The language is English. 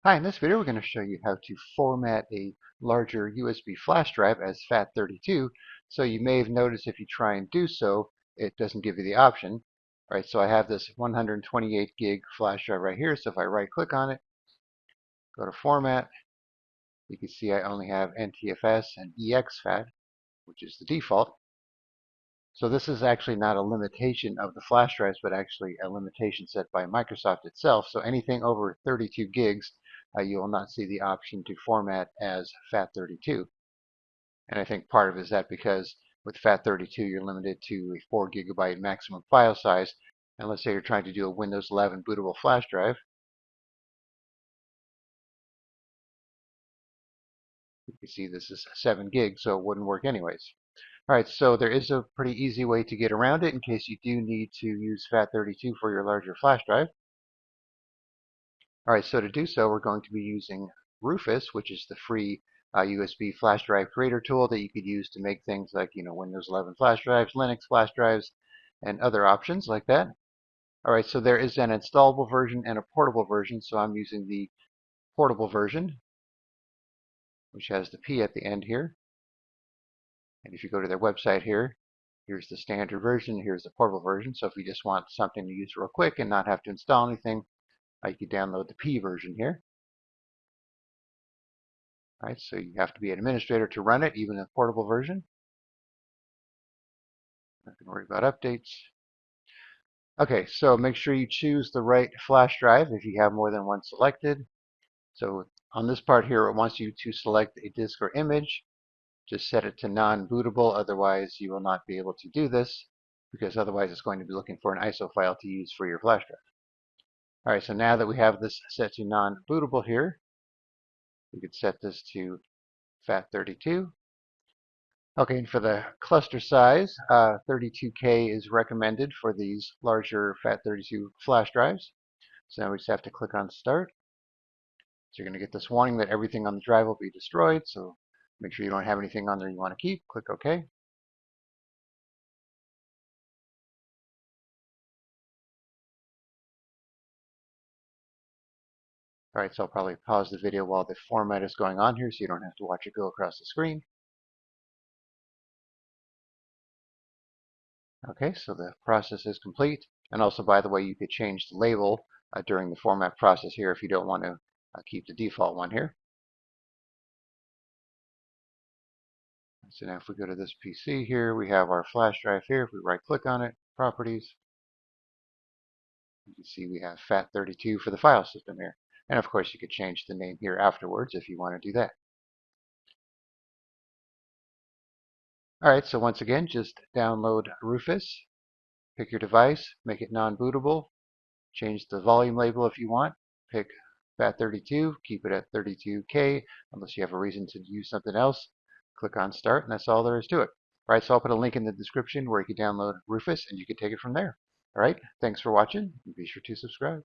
Hi, in this video we're going to show you how to format a larger USB flash drive as FAT32. So you may have noticed if you try and do so, it doesn't give you the option. All right, so I have this 128 gig flash drive right here. So if I right click on it, go to Format, you can see I only have NTFS and exFAT, which is the default. So this is actually not a limitation of the flash drives, but actually a limitation set by Microsoft itself. So anything over 32 gigs, you will not see the option to format as FAT32. And I think part of it is that because with FAT32, you're limited to a 4 gigabyte maximum file size. And let's say you're trying to do a Windows 11 bootable flash drive. You can see this is 7 gigs, so it wouldn't work anyways. All right, so there is a pretty easy way to get around it in case you do need to use FAT32 for your larger flash drive. All right, so to do so, we're going to be using Rufus, which is the free USB flash drive creator tool that you could use to make things like, Windows 11 flash drives, Linux flash drives, and other options like that. All right, so there is an installable version and a portable version, so I'm using the portable version, which has the P at the end here. And if you go to their website here, here's the standard version, here's the portable version. So if you just want something to use real quick and not have to install anything, you can download the P version here. All right, so you have to be an administrator to run it, even the portable version. Not going to worry about updates. Okay, so make sure you choose the right flash drive if you have more than one selected. So on this part here, it wants you to select a disk or image. Just set it to non-bootable, otherwise you will not be able to do this, because otherwise it's going to be looking for an ISO file to use for your flash drive. All right, so now that we have this set to non-bootable here, we could set this to FAT32. Okay, and for the cluster size, 32K is recommended for these larger FAT32 flash drives. So now we just have to click on Start. So you're going to get this warning that everything on the drive will be destroyed. So make sure you don't have anything on there you want to keep. Click OK. All right, so I'll probably pause the video while the format is going on here so you don't have to watch it go across the screen. Okay, so the process is complete. And also, by the way, you could change the label during the format process here if you don't want to keep the default one here. So now if we go to this PC here, we have our flash drive here. If we right click on it, Properties, you can see we have FAT32 for the file system here. And of course, you could change the name here afterwards if you want to do that. All right, so once again, just download Rufus, pick your device, make it non-bootable, change the volume label if you want, pick FAT32, keep it at 32K unless you have a reason to use something else. Click on Start, and that's all there is to it. All right, so I'll put a link in the description where you can download Rufus, and you can take it from there. All right, thanks for watching, and be sure to subscribe.